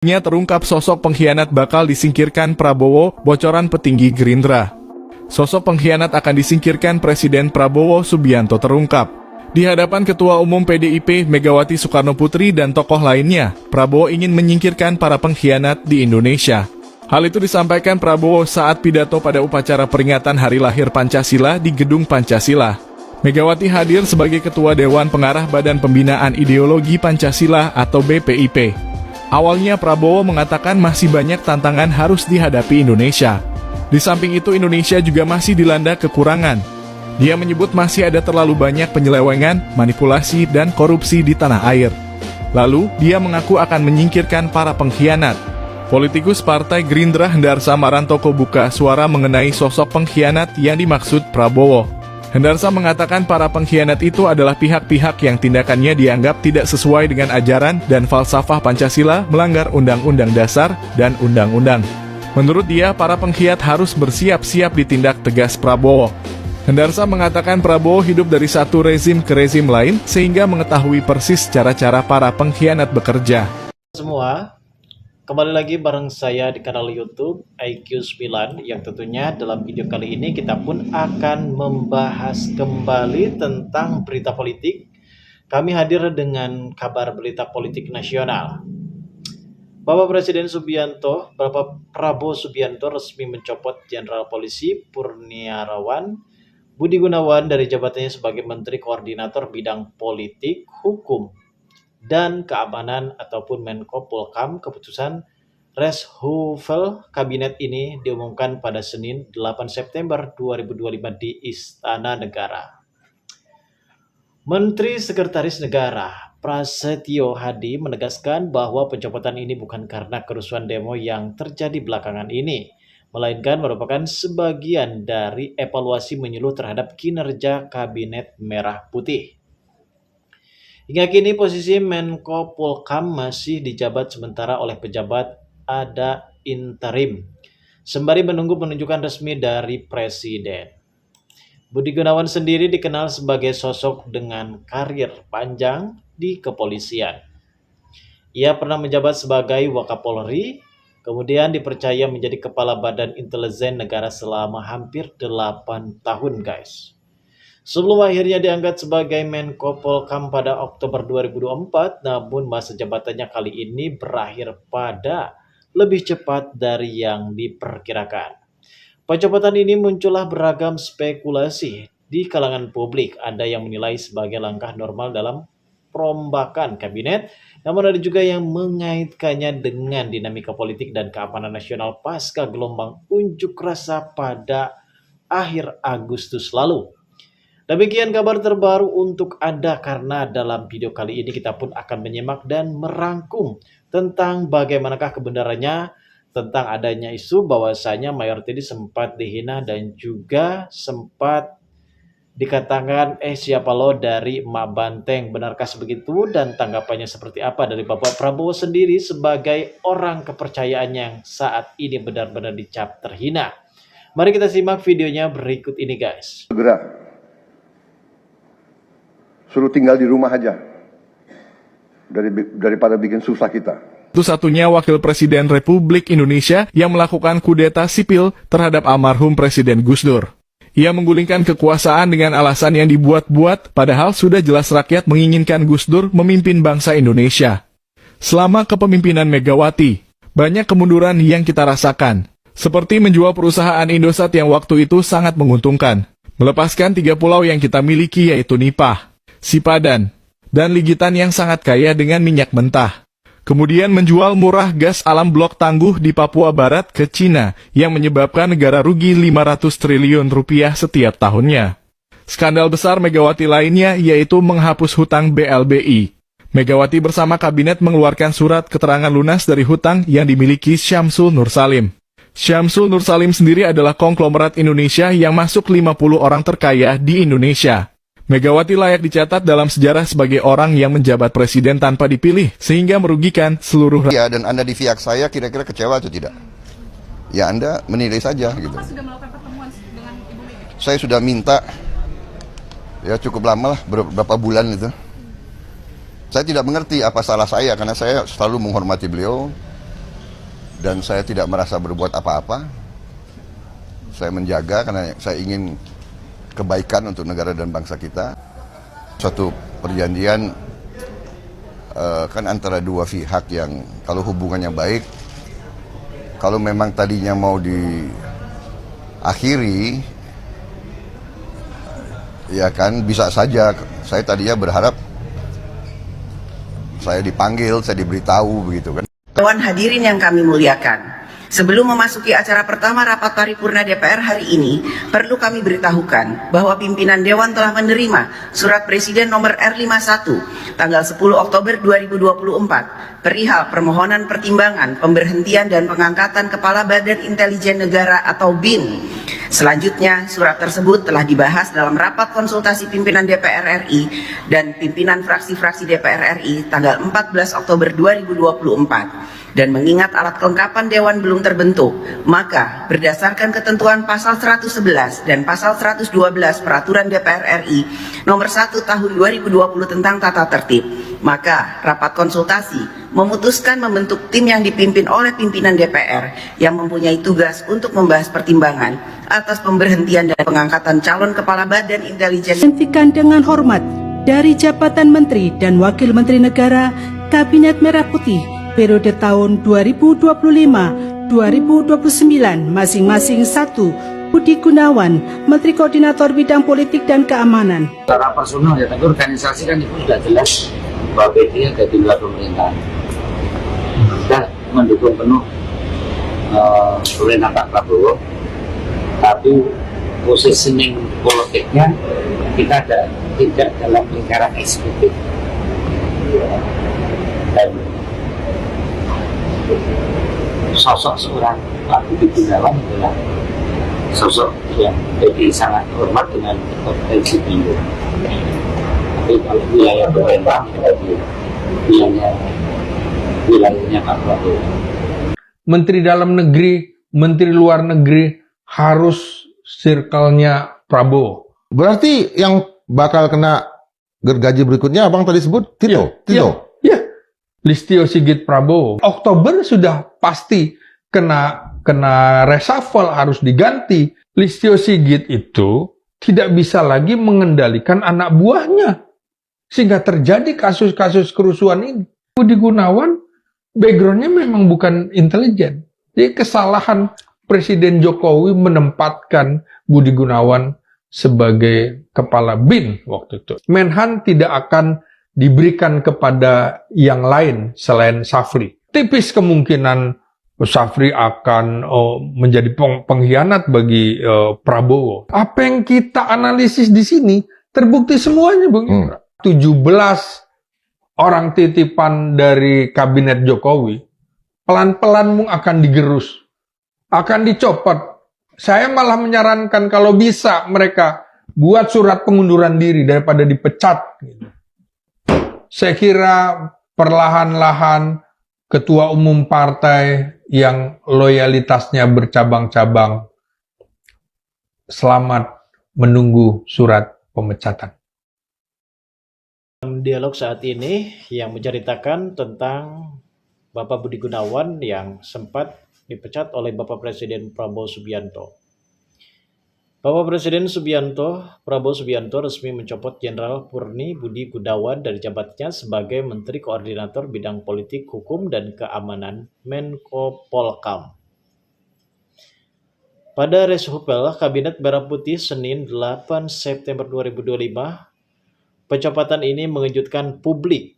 Terungkap sosok pengkhianat bakal disingkirkan Prabowo, bocoran petinggi Gerindra. Sosok pengkhianat akan disingkirkan Presiden Prabowo Subianto terungkap. Di hadapan Ketua Umum PDIP Megawati Soekarnoputri dan tokoh lainnya, Prabowo ingin menyingkirkan para pengkhianat di Indonesia. Hal itu disampaikan Prabowo saat pidato pada upacara peringatan Hari Lahir Pancasila di Gedung Pancasila. Megawati hadir sebagai Ketua Dewan Pengarah Badan Pembinaan Ideologi Pancasila atau BPIP. Awalnya Prabowo mengatakan masih banyak tantangan harus dihadapi Indonesia. Di samping itu Indonesia juga masih dilanda kekurangan. Dia menyebut masih ada terlalu banyak penyelewengan, manipulasi, dan korupsi di tanah air. Lalu, dia mengaku akan menyingkirkan para pengkhianat. Politikus Partai Gerindra Hendarsa Marantoko buka suara mengenai sosok pengkhianat yang dimaksud Prabowo. Hendarsa mengatakan para pengkhianat itu adalah pihak-pihak yang tindakannya dianggap tidak sesuai dengan ajaran dan falsafah Pancasila, melanggar Undang-Undang Dasar dan Undang-Undang. Menurut dia, para pengkhianat harus bersiap-siap ditindak tegas Prabowo. Hendarsa mengatakan Prabowo hidup dari satu rezim ke rezim lain, sehingga mengetahui persis cara-cara para pengkhianat bekerja. Semua, kembali lagi bareng saya di kanal YouTube IQ9, yang tentunya dalam video kali ini kita pun akan membahas kembali tentang berita politik. Kami hadir dengan kabar berita politik nasional. Bapak Presiden Bapak Prabowo Subianto resmi mencopot Jenderal Polisi Purniawan Budi Gunawan dari jabatannya sebagai Menteri Koordinator Bidang Politik, Hukum, dan Keamanan ataupun Menko Polhukam. Keputusan reshuffle kabinet ini diumumkan pada Senin 8 September 2025 di Istana Negara. Menteri Sekretaris Negara Prasetyo Hadi menegaskan bahwa pencopotan ini bukan karena kerusuhan demo yang terjadi belakangan ini, melainkan merupakan sebagian dari evaluasi menyeluruh terhadap kinerja Kabinet Merah Putih. Hingga kini posisi Menko Polhukam masih dijabat sementara oleh pejabat ada interim, sembari menunggu penunjukan resmi dari Presiden. Budi Gunawan sendiri dikenal sebagai sosok dengan karir panjang di kepolisian. Ia pernah menjabat sebagai Wakapolri, kemudian dipercaya menjadi Kepala Badan Intelijen Negara selama hampir 8 tahun, guys. Sebelum akhirnya diangkat sebagai Menko Polhukam pada Oktober 2024, namun masa jabatannya kali ini berakhir pada lebih cepat dari yang diperkirakan. Pencopotan ini muncullah beragam spekulasi di kalangan publik. Ada yang menilai sebagai langkah normal dalam perombakan kabinet, namun ada juga yang mengaitkannya dengan dinamika politik dan keamanan nasional pasca gelombang unjuk rasa pada akhir Agustus lalu. Demikian kabar terbaru untuk Anda, karena dalam video kali ini kita pun akan menyimak dan merangkum tentang bagaimanakah kebenarannya tentang adanya isu bahwasanya Mayor Teddy sempat dihina dan juga sempat dikatakan siapa lo dari Emak Banteng. Benarkah begitu dan tanggapannya seperti apa dari Bapak Prabowo sendiri sebagai orang kepercayaan yang saat ini benar-benar dicap terhina? Mari kita simak videonya berikut ini, guys. Segera suruh tinggal di rumah aja daripada bikin susah kita. Satu-satunya wakil presiden Republik Indonesia yang melakukan kudeta sipil terhadap almarhum Presiden Gus Dur. Ia menggulingkan kekuasaan dengan alasan yang dibuat-buat, padahal sudah jelas rakyat menginginkan Gus Dur memimpin bangsa Indonesia. Selama kepemimpinan Megawati, banyak kemunduran yang kita rasakan, seperti menjual perusahaan Indosat yang waktu itu sangat menguntungkan, melepaskan 3 pulau yang kita miliki yaitu Nipah, Sipadan, dan Ligitan yang sangat kaya dengan minyak mentah. Kemudian menjual murah gas alam blok Tangguh di Papua Barat ke Cina yang menyebabkan negara rugi 500 triliun rupiah setiap tahunnya. Skandal besar Megawati lainnya yaitu menghapus hutang BLBI. Megawati bersama kabinet mengeluarkan surat keterangan lunas dari hutang yang dimiliki Syamsul Nursalim. Syamsul Nursalim sendiri adalah konglomerat Indonesia yang masuk 50 orang terkaya di Indonesia. Megawati layak dicatat dalam sejarah sebagai orang yang menjabat presiden tanpa dipilih, sehingga merugikan seluruh rakyat. Ya, dan Anda di pihak saya kira-kira kecewa atau tidak? Ya, Anda menilai saja. Gitu. Sudah melakukan pertemuan dengan Ibu Mega? Saya sudah minta, ya cukup lama lah, beberapa bulan itu. Saya tidak mengerti apa salah saya, karena saya selalu menghormati beliau. dan saya tidak merasa berbuat apa-apa. Saya menjaga karena saya ingin kebaikan untuk negara dan bangsa kita. Suatu perjanjian kan antara dua pihak yang kalau hubungannya baik, kalau memang tadinya mau diakhiri, ya kan bisa saja. Saya tadinya berharap saya dipanggil, saya diberitahu begitu kan. Dewan hadirin yang kami muliakan, sebelum memasuki acara pertama rapat paripurna DPR hari ini, perlu kami beritahukan bahwa pimpinan Dewan telah menerima surat Presiden nomor R51 tanggal 10 Oktober 2024 perihal permohonan pertimbangan pemberhentian dan pengangkatan Kepala Badan Intelijen Negara atau BIN. Selanjutnya, surat tersebut telah dibahas dalam rapat konsultasi pimpinan DPR RI dan pimpinan fraksi-fraksi DPR RI tanggal 14 Oktober 2024. Dan mengingat alat kelengkapan Dewan belum terbentuk, maka berdasarkan ketentuan pasal 111 dan pasal 112 Peraturan DPR RI nomor 1 tahun 2020 tentang tata tertib, maka rapat konsultasi memutuskan membentuk tim yang dipimpin oleh pimpinan DPR yang mempunyai tugas untuk membahas pertimbangan atas pemberhentian dan pengangkatan calon Kepala Badan Intelijen. Hentikan dengan hormat dari jabatan Menteri dan Wakil Menteri Negara Kabinet Merah Putih periode tahun 2025-2029 masing-masing 1. Budi Gunawan, Menteri Koordinator Bidang Politik dan Keamanan. Secara personal ya, tapi organisasi kan itu sudah jelas bahwa PD ada di luar pemerintahan. Kita mendukung penuh pemerintahan Pak Prabowo, tapi positioning politiknya kita tidak dalam lingkaran eksekutif. Dan sosok seorang Pak Budi Gunawan adalah sosok yang jadi sangat hormat dengan kompetensi beliau. Tapi kalau wilayah pemerintah, wilayahnya Pak Prabowo. Menteri Dalam Negeri, Menteri Luar Negeri harus circle-nya Prabowo. Berarti yang bakal kena gergaji berikutnya abang tadi sebut Tito. Ya. Listio Sigit Prabowo. Oktober sudah pasti kena reshuffle, harus diganti. Listio Sigit itu tidak bisa lagi mengendalikan anak buahnya, sehingga terjadi kasus-kasus kerusuhan ini. Budi Gunawan backgroundnya memang bukan intelijen. Jadi kesalahan Presiden Jokowi menempatkan Budi Gunawan sebagai kepala BIN waktu itu. Menhan tidak akan diberikan kepada yang lain selain Syafri. Tipis kemungkinan Syafri akan menjadi pengkhianat bagi Prabowo. Apa yang kita analisis di sini terbukti semuanya, Bung Indra. 17 orang titipan dari kabinet Jokowi pelan-pelan akan digerus, akan dicopot. Saya malah menyarankan kalau bisa mereka buat surat pengunduran diri daripada dipecat. Saya kira perlahan-lahan ketua umum partai yang loyalitasnya bercabang-cabang selamat menunggu surat pemecatan. Dialog saat ini yang menceritakan tentang Bapak Budi Gunawan yang sempat dipecat oleh Bapak Presiden Prabowo Subianto. Bapak Presiden Prabowo Subianto resmi mencopot Jenderal Purni Budi Gunawan dari jabatannya sebagai Menteri Koordinator Bidang Politik, Hukum, dan Keamanan Menko Polkam. Pada reshuffle Kabinet Merah Putih Senin 8 September 2025, pencopotan ini mengejutkan publik.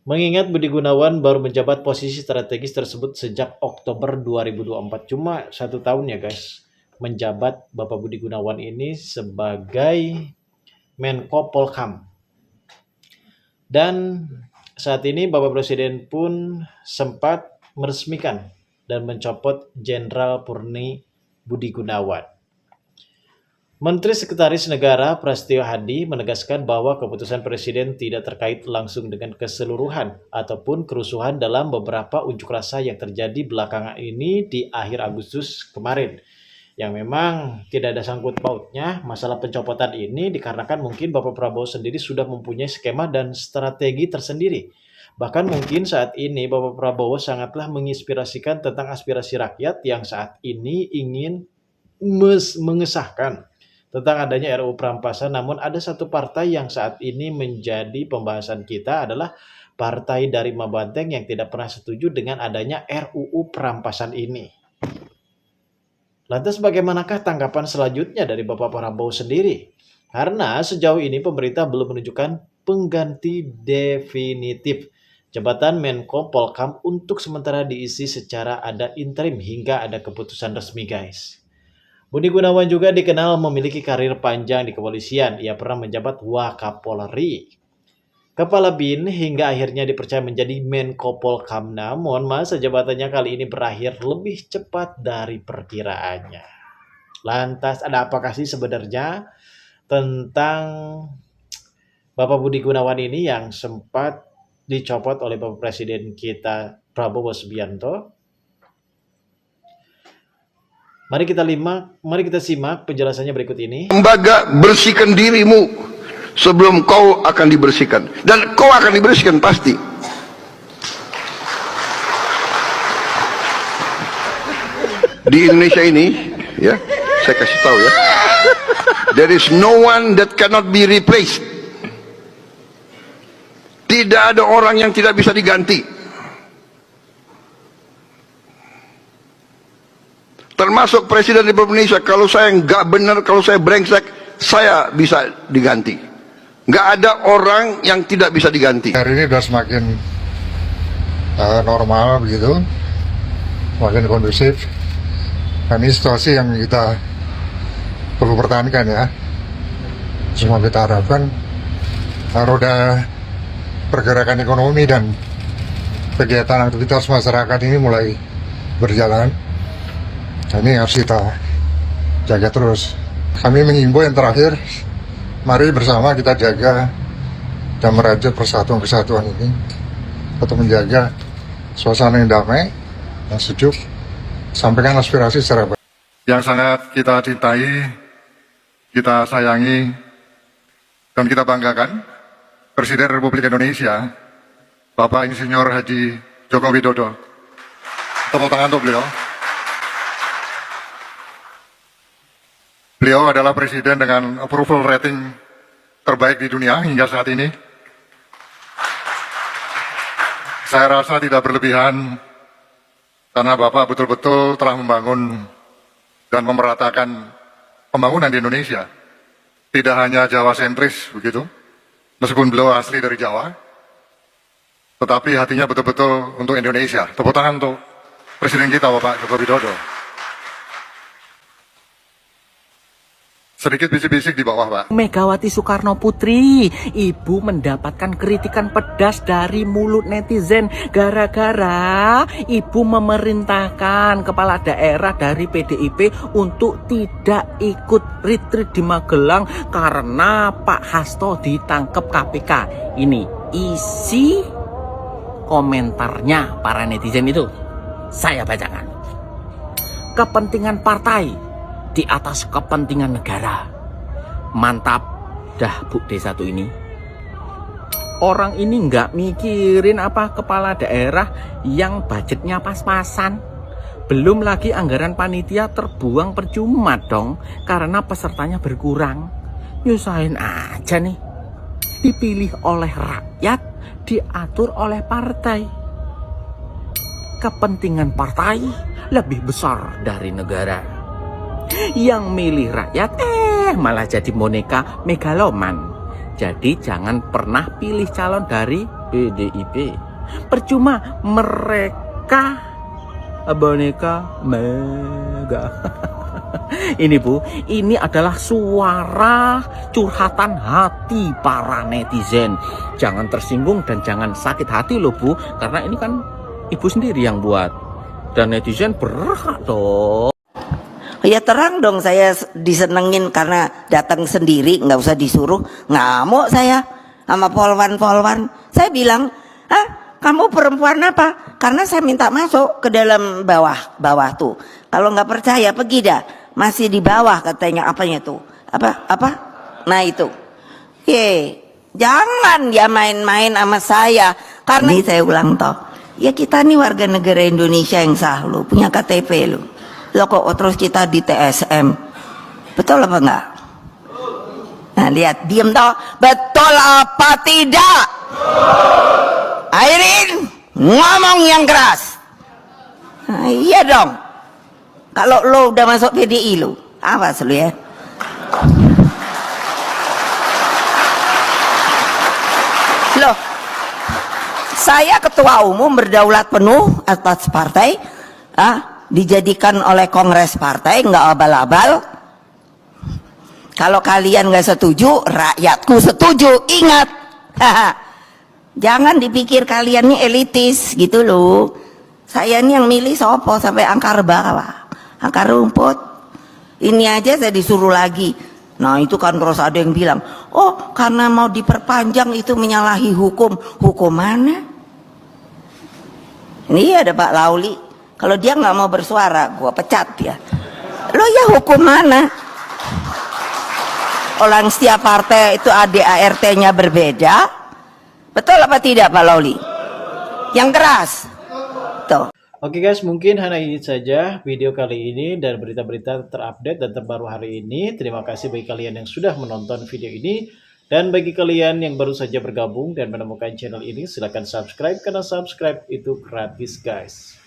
Mengingat Budi Gunawan baru menjabat posisi strategis tersebut sejak Oktober 2024, cuma 1 tahun ya guys, menjabat Bapak Budi Gunawan ini sebagai Menko Polkam. Dan saat ini Bapak Presiden pun sempat meresmikan dan mencopot Jenderal Purni Budi Gunawan. Menteri Sekretaris Negara Prasetyo Hadi menegaskan bahwa keputusan Presiden tidak terkait langsung dengan keseluruhan ataupun kerusuhan dalam beberapa unjuk rasa yang terjadi belakangan ini di akhir Agustus kemarin. Yang memang tidak ada sangkut pautnya masalah pencopotan ini dikarenakan mungkin Bapak Prabowo sendiri sudah mempunyai skema dan strategi tersendiri Bahkan mungkin saat ini Bapak Prabowo sangatlah menginspirasikan tentang aspirasi rakyat yang saat ini ingin mengesahkan tentang adanya RUU perampasan. Namun ada satu partai yang saat ini menjadi pembahasan kita adalah partai dari Mabanteng yang tidak pernah setuju dengan adanya RUU perampasan ini. Lantas bagaimanakah tanggapan selanjutnya dari Bapak Prabowo sendiri? Karena sejauh ini pemerintah belum menunjukkan pengganti definitif jabatan Menko Polkam untuk sementara diisi secara ada interim hingga ada keputusan resmi, guys. Budi Gunawan juga dikenal memiliki karir panjang di kepolisian. Ia pernah menjabat Wakapolri, Kepala BIN, hingga akhirnya dipercaya menjadi Menko Polkam. Namun masa jabatannya kali ini berakhir lebih cepat dari perkiraannya. Lantas ada apakah sih sebenarnya tentang Bapak Budi Gunawan ini yang sempat dicopot oleh Bapak Presiden kita Prabowo Subianto? Mari kita simak penjelasannya berikut ini. Lembaga, bersihkan dirimu sebelum kau akan dibersihkan, dan kau akan dibersihkan pasti. Di Indonesia ini, ya, saya kasih tahu ya, there is no one that cannot be replaced. Tidak ada orang yang tidak bisa diganti, termasuk Presiden Republik Indonesia. Kalau saya nggak benar, kalau saya brengsek, saya bisa diganti. Nggak ada orang yang tidak bisa diganti. Hari ini sudah semakin normal begitu, semakin kondusif. Dan ini situasi yang kita perlu pertahankan ya. Semua kita harapkan roda pergerakan ekonomi dan kegiatan aktivitas masyarakat ini mulai berjalan. Dan ini harus kita jaga terus. Kami mengimbau yang terakhir, mari bersama kita jaga dan merajut persatuan-kesatuan ini untuk menjaga suasana yang damai dan sejuk, sampaikan aspirasi secara baik. Yang sangat kita cintai, kita sayangi, dan kita banggakan, Presiden Republik Indonesia, Bapak Insinyur Haji Joko Widodo. Tepuk tangan untuk beliau. Beliau adalah presiden dengan approval rating terbaik di dunia hingga saat ini. Saya rasa tidak berlebihan karena Bapak betul-betul telah membangun dan memeratakan pembangunan di Indonesia. Tidak hanya Jawa sentris begitu, meskipun beliau asli dari Jawa, tetapi hatinya betul-betul untuk Indonesia. Tepuk tangan untuk Presiden kita Bapak Joko Widodo. Sedikit bisik-bisik di bawah, Pak. Megawati Soekarno Putri, ibu mendapatkan kritikan pedas dari mulut netizen gara-gara ibu memerintahkan kepala daerah dari PDIP untuk tidak ikut retreat di Magelang karena Pak Hasto ditangkap KPK. Ini isi komentarnya para netizen itu. Saya bacakan. Kepentingan partai di atas kepentingan negara. Mantap dah Bu D1 ini. Orang ini nggak mikirin apa kepala daerah yang budgetnya pas-pasan. Belum lagi anggaran panitia terbuang percuma dong karena pesertanya berkurang. Nyusahin aja nih. Dipilih oleh rakyat, diatur oleh partai. Kepentingan partai lebih besar dari negara. Yang milih rakyat malah jadi boneka megaloman. Jadi jangan pernah pilih calon dari PDIP. Percuma mereka boneka mega. Ini Bu, ini adalah suara curhatan hati para netizen. Jangan tersinggung dan jangan sakit hati loh Bu, karena ini kan ibu sendiri yang buat. Dan netizen berhak dong. Ya terang dong, saya disenengin karena datang sendiri, nggak usah disuruh. Ngamuk saya sama polwan-polwan. Saya bilang, kamu perempuan apa? Karena saya minta masuk ke dalam bawah tuh. Kalau nggak percaya pergi dah, masih di bawah katanya apanya tuh? Apa? Nah itu. Jangan dia main-main sama saya. Karena ini saya ulang toh, ya kita nih warga negara Indonesia yang sah lo, punya KTP lo. Lo kok terus kita di TSM, betul apa enggak? Nah lihat, diem toh, betul apa tidak? Airin ngomong yang keras. Nah, iya dong. Kalau lo udah masuk PDI lo, awas lo ya. Loh, saya ketua umum berdaulat penuh atas partai, dijadikan oleh kongres partai, nggak abal-abal. Kalau kalian nggak setuju, rakyatku setuju. Ingat, jangan dipikir kalian ini elitis gitu loh. Saya ini yang milih sopo sampai akar bawah, akar rumput. Ini aja saya disuruh lagi. Nah itu kan terus ada yang bilang, oh karena mau diperpanjang itu menyalahi hukum. Hukum mana? Ini ada Pak Lauli. Kalau dia nggak mau bersuara, gua pecat dia. Lo ya hukum mana? Orang setiap partai itu ADART-nya berbeda. Betul apa tidak Pak Lauli? Yang keras. Tuh. Oke guys, mungkin hanya ini saja video kali ini dan berita-berita terupdate dan terbaru hari ini. Terima kasih bagi kalian yang sudah menonton video ini. Dan bagi kalian yang baru saja bergabung dan menemukan channel ini, silahkan subscribe karena subscribe itu gratis guys.